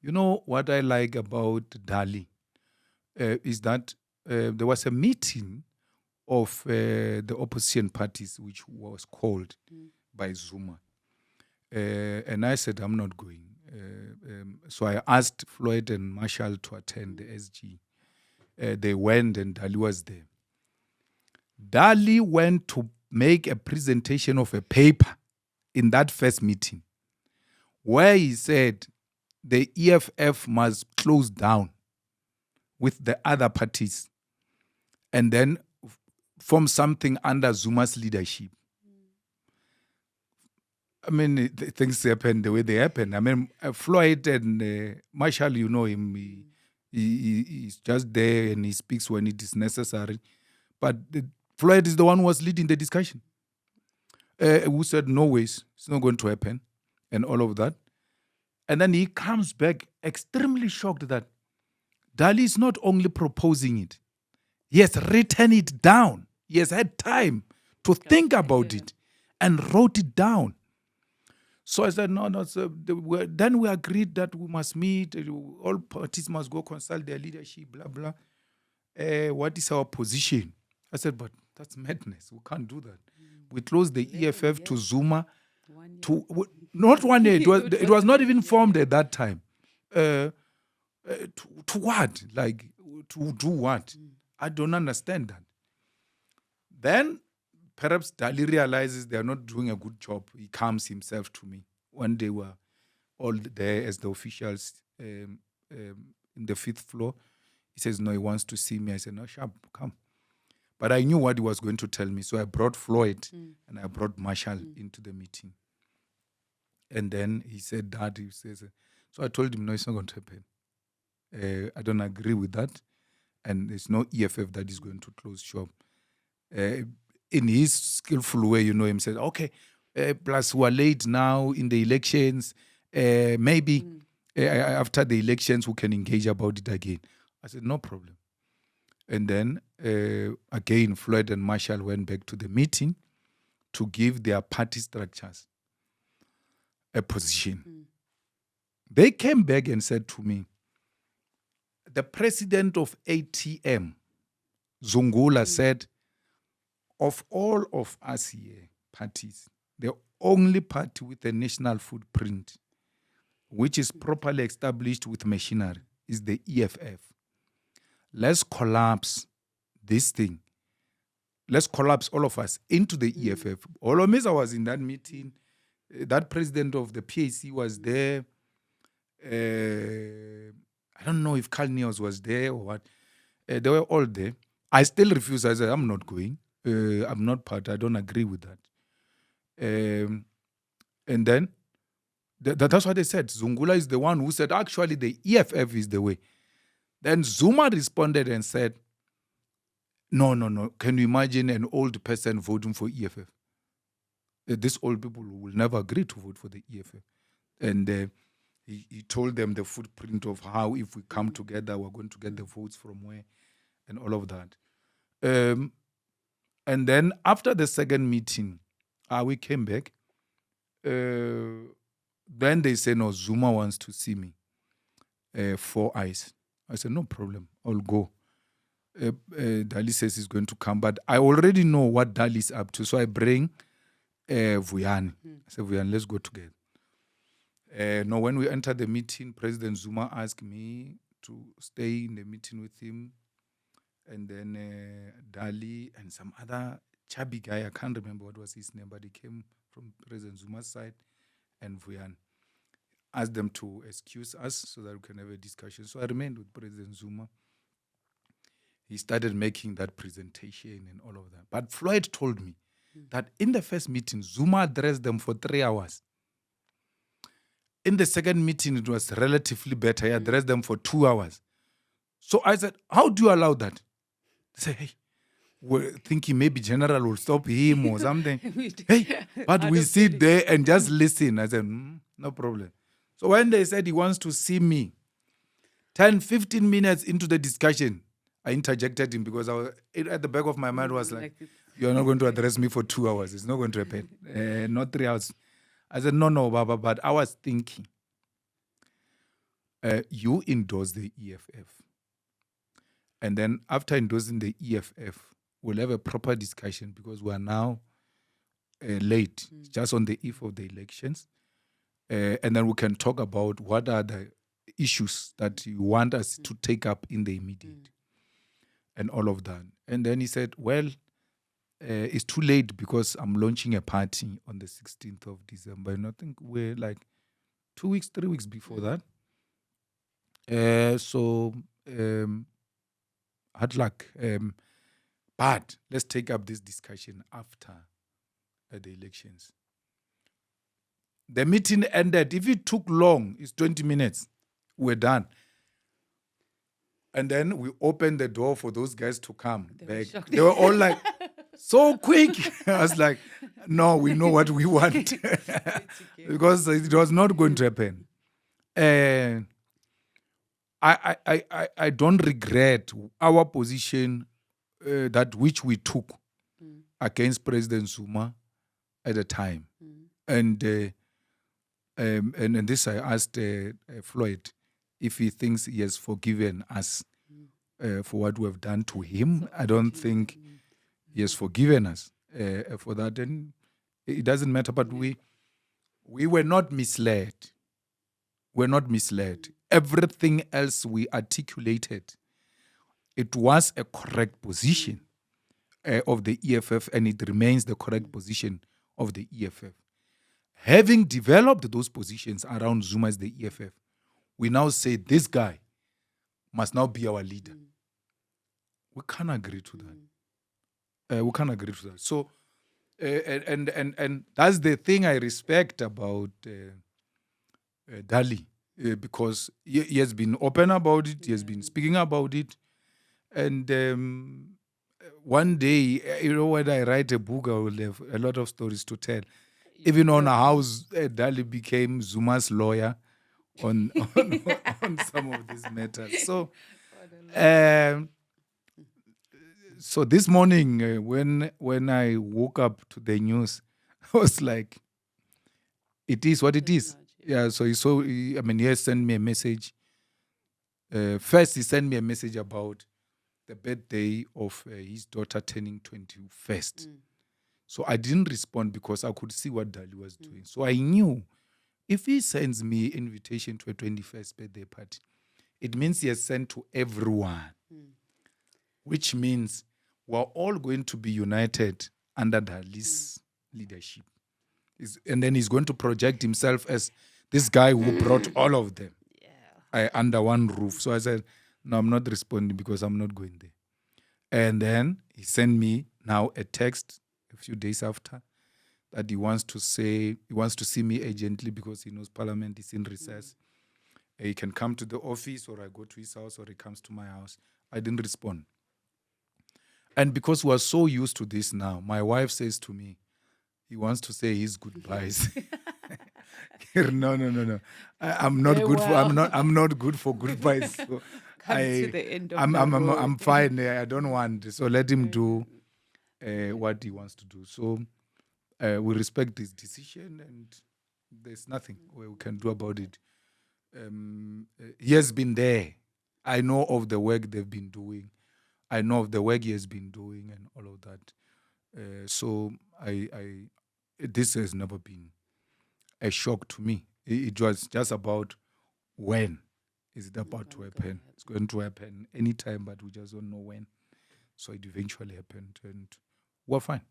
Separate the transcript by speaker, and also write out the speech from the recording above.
Speaker 1: You know what I like about Dali is that there was a meeting of the opposition parties which was called by Zuma. And I said, I'm not going. So I asked Floyd and Marshall to attend the SG. They went and Dali was there. Dali went to make a presentation of a paper in that first meeting where he said the EFF must close down with the other parties and then form something under Zuma's leadership. I mean, things happen the way they happen. I mean, Floyd and Marshall, you know him, he's just there and he speaks when it is necessary. But Floyd is the one who was leading the discussion. Who said, no ways, it's not going to happen, and all of that. And then he comes back extremely shocked that Dali is not only proposing it, he has written it down. He has had time to think about it and wrote it down. So I said, no. So then we agreed that we must meet, all parties must go consult their leadership, blah, blah. What is our position? I said, but that's madness. We can't do that. We closed the EFF to Zuma. Not 1 year. It was not even formed at that time. To what? Like, to do what? I don't understand that. Then perhaps Dali realizes they are not doing a good job. He comes himself to me when they were all there as the officials in the 5th floor. He says, no, he wants to see me. I said, no, sharp, come. But I knew what he was going to tell me. So I brought Floyd and I brought Marshall into the meeting. And then he said that. He says, so I told him, no, it's not going to happen. I don't agree with that. And there's no EFF that is going to close shop. In his skillful way, you know, him said, okay, plus we are late now in the elections. Maybe after the elections, we can engage about it again. I said, no problem. And then, again, Floyd and Marshall went back to the meeting to give their party structures a position. They came back and said to me, the president of ATM, Zungula, said, of all of us here, parties, the only party with a national footprint, which is properly established with machinery, is the EFF. Let's collapse this thing. Let's collapse all of us into the EFF. All of us, I was in that meeting. That president of the PAC was there. I don't know if Carl Neos was there or what. They were all there. I still refuse. I said, I'm not going. I'm not part. I don't agree with that. And then, that's what they said. Zungula is the one who said, actually, the EFF is the way. Then Zuma responded and said, no. Can you imagine an old person voting for EFF? These old people will never agree to vote for the EFF. And he told them the footprint of how if we come together, we're going to get the votes from where and all of that. And then after the second meeting, we came back. Then they said, no, Zuma wants to see me. 4 eyes. I said, no problem, I'll go. Dali says he's going to come, but I already know what Dali is up to. So I bring Vuyani. I said, Vuyani, let's go together. No, when we entered the meeting, President Zuma asked me to stay in the meeting with him. And then Dali and some other chubby guy, I can't remember what was his name, but he came from President Zuma's side, and Vuyani asked them to excuse us so that we can have a discussion. So I remained with President Zuma. He started making that presentation and all of that. But Floyd told me that in the first meeting, Zuma addressed them for 3 hours. In the second meeting, it was relatively better. He addressed them for 2 hours. So I said, how do you allow that? They say, hey, we're thinking maybe General will stop him or something. Hey, but we sit there and just listen. I said, no problem. So when they said he wants to see me, 10, 15 minutes into the discussion, I interjected him because at the back of my mind was like you're not going to address me for 2 hours. It's not going to happen. Not 3 hours. I said, no, Baba, but I was thinking. you endorse the EFF. And then after endorsing the EFF, we'll have a proper discussion because we are now late, just on the eve of the elections. And then we can talk about what are the issues that you want us to take up in the immediate and all of that. And then he said, well, it's too late because I'm launching a party on the 16th of December. And I think we're like 2 weeks, 3 weeks before that. So hard luck. But let's take up this discussion after the elections. The meeting ended. If it took long, it's 20 minutes. We're done. And then we opened the door for those guys to come back. They were all like, so quick. I was like, no, we know what we want. Because it was not going to happen. I don't regret our position that which we took against President Zuma at the time. And this I asked Floyd if he thinks he has forgiven us for what we have done to him. I don't think he has forgiven us for that. And it doesn't matter, but we were not misled. We're not misled. Everything else we articulated, it was a correct position of the EFF, and it remains the correct position of the EFF. Having developed those positions around Zuma as the EFF, we now say this guy must now be our leader. We can't agree to that. We can't agree to that. So, and that's the thing I respect about Dali, because he has been open about it. He has been speaking about it. And one day, when I write a book, I will have a lot of stories to tell. Even on how Dali became Zuma's lawyer on some of these matters. So, so this morning, when I woke up to the news, I was like, it is what it is. Yeah, so he has sent me a message. First, he sent me a message about the birthday of his daughter turning 21st. So I didn't respond because I could see what Dali was doing. So I knew if he sends me invitation to a 21st birthday party, it means he has sent to everyone, which means we're all going to be united under Dali's leadership. And then he's going to project himself as this guy who brought all of them under one roof. So I said, no, I'm not responding because I'm not going there. And then he sent me now a text a few days after that he wants to see me urgently because he knows Parliament is in recess. He can come to the office, or I go to his house, or he comes to my house. I didn't respond. And because we are so used to this now, my wife says to me, he wants to say his goodbyes. No. I'm not good for. I'm not good for goodbyes. So
Speaker 2: to the end of
Speaker 1: I'm fine. I don't want. So let him do what he wants to do. So we respect his decision, and there's nothing we can do about it. He has been there. I know of the work they've been doing. I know of the work he has been doing and all of that. So this has never been a shock to me. It was just about when is it about to happen. It's going to happen anytime, but we just don't know when. So it eventually happened, and we're fine.